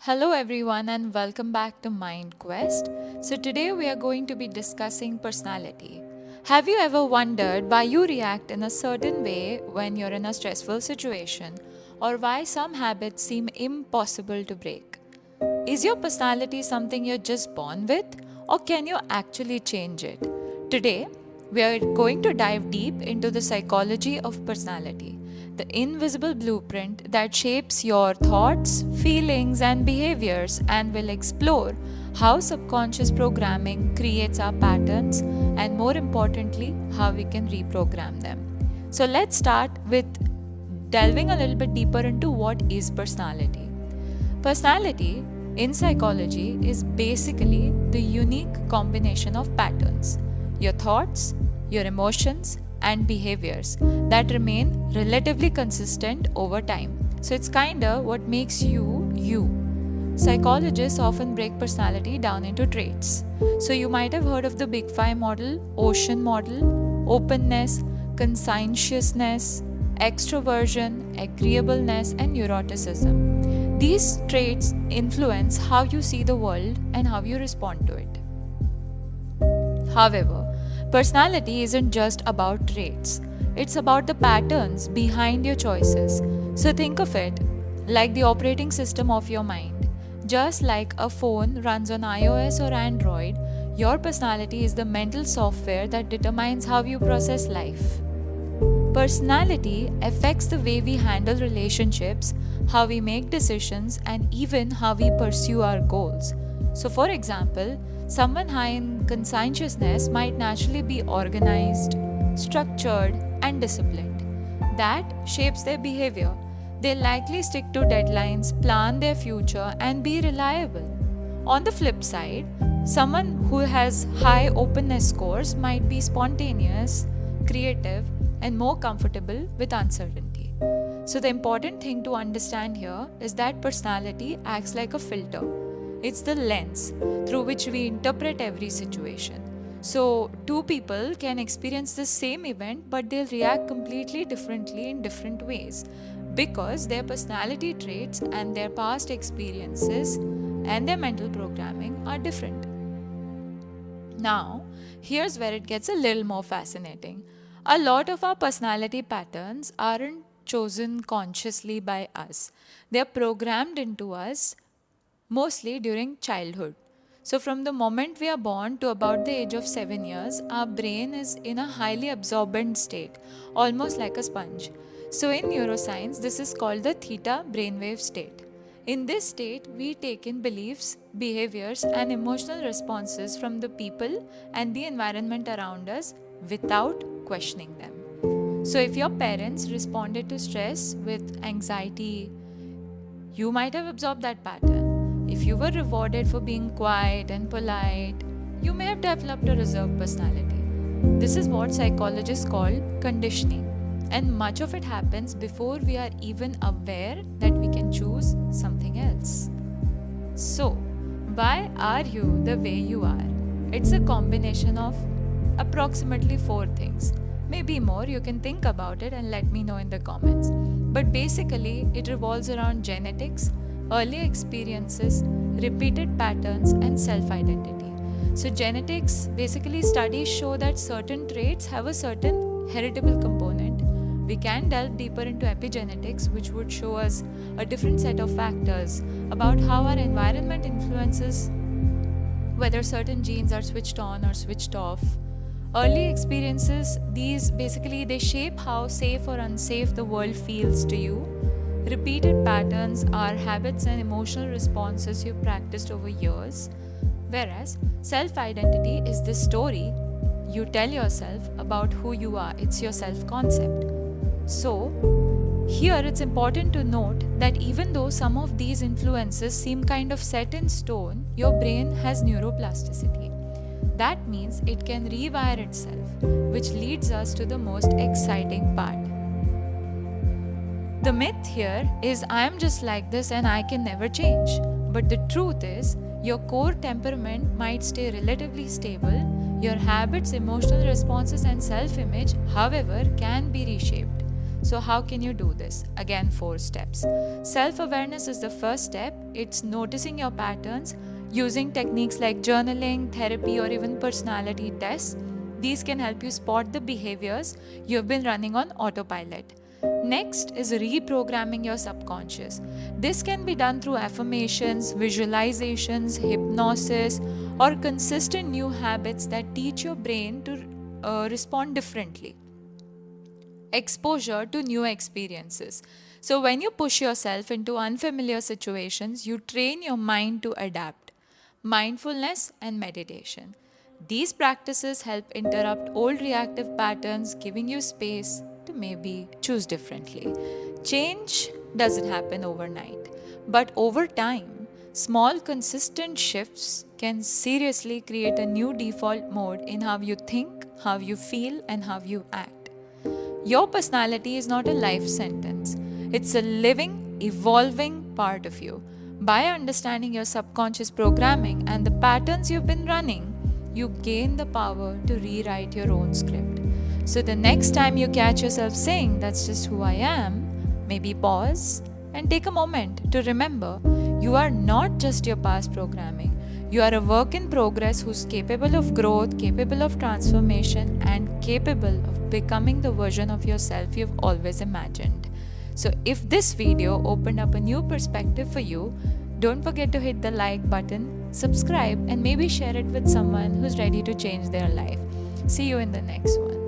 Hello, everyone, and welcome back to Mind Quest. So, today we are going to be discussing personality. Have you ever wondered why you react in a certain way when you're in a stressful situation, or why some habits seem impossible to break? Is your personality something you're just born with, or can you actually change it? Today, we are going to dive deep into the psychology of personality, the invisible blueprint that shapes your thoughts, feelings, and behaviors, and will explore how subconscious programming creates our patterns, and more importantly, how we can reprogram them. So, let's start with delving a little bit deeper into what is personality. Personality in psychology is basically the unique combination of patterns, your thoughts, your emotions, and behaviors that remain relatively consistent over time. So it's kinda what makes you you. Psychologists often break personality down into traits. So you might have heard of the Big Five model, Ocean model, openness, conscientiousness, extroversion, agreeableness, and neuroticism. These traits influence how you see the world and how you respond to it. However, personality isn't just about traits, it's about the patterns behind your choices. So think of it like the operating system of your mind. Just like a phone runs on iOS or Android, your personality is the mental software that determines how you process life. Personality affects the way we handle relationships, how we make decisions, and even how we pursue our goals. So, for example, someone high in conscientiousness might naturally be organized, structured, and disciplined. That shapes their behavior. They likely stick to deadlines, plan their future, and be reliable. On the flip side, someone who has high openness scores might be spontaneous, creative, and more comfortable with uncertainty. So, the important thing to understand here is that personality acts like a filter. It's the lens through which we interpret every situation. So, two people can experience the same event, but they'll react completely differently in different ways because their personality traits and their past experiences and their mental programming are different. Now, here's where it gets a little more fascinating. A lot of our personality patterns aren't chosen consciously by us, they're programmed into us mostly during childhood. So, from the moment we are born to about the age of 7 years, our brain is in a highly absorbent state, almost like a sponge. So, in neuroscience, this is called the theta brainwave state. In this state, we take in beliefs, behaviors, and emotional responses from the people and the environment around us without questioning them. So, if your parents responded to stress with anxiety, you might have absorbed that pattern. If you were rewarded for being quiet and polite, you may have developed a reserved personality. This is what psychologists call conditioning, and much of it happens before we are even aware that we can choose something else. So, why are you the way you are? It's a combination of approximately four things. Maybe more, you can think about it and let me know in the comments. But basically, it revolves around genetics, early experiences, repeated patterns, and self identity. So, genetics basically studies show that certain traits have a certain heritable component. We can delve deeper into epigenetics, which would show us a different set of factors about how our environment influences whether certain genes are switched on or switched off. Early experiences, these basically they shape how safe or unsafe the world feels to you. Repeated patterns are habits and emotional responses you've practiced over years. Whereas self-identity is the story you tell yourself about who you are. It's your self-concept. So, here it's important to note that even though some of these influences seem kind of set in stone, your brain has neuroplasticity. That means it can rewire itself, which leads us to the most exciting part. The myth here is I am just like this and I can never change. But the truth is, your core temperament might stay relatively stable. Your habits, emotional responses, and self image, however, can be reshaped. So, how can you do this? Again, 4 steps. Self awareness is the first step, it's noticing your patterns using techniques like journaling, therapy, or even personality tests. These can help you spot the behaviors you've been running on autopilot. Next is reprogramming your subconscious. This can be done through affirmations, visualizations, hypnosis, or consistent new habits that teach your brain to respond differently. Exposure to new experiences. So, when you push yourself into unfamiliar situations, you train your mind to adapt. Mindfulness and meditation. These practices help interrupt old reactive patterns, giving you space to maybe choose differently. Change doesn't happen overnight, but over time, small consistent shifts can seriously create a new default mode in how you think, how you feel, and how you act. Your personality is not a life sentence, it's a living, evolving part of you. By understanding your subconscious programming and the patterns you've been running, you gain the power to rewrite your own script. So the next time you catch yourself saying, "That's just who I am," maybe pause and take a moment to remember you are not just your past programming. You are a work in progress who's capable of growth, capable of transformation, and capable of becoming the version of yourself you've always imagined. So, if this video opened up a new perspective for you, don't forget to hit the like button, subscribe, and maybe share it with someone who's ready to change their life. See you in the next one.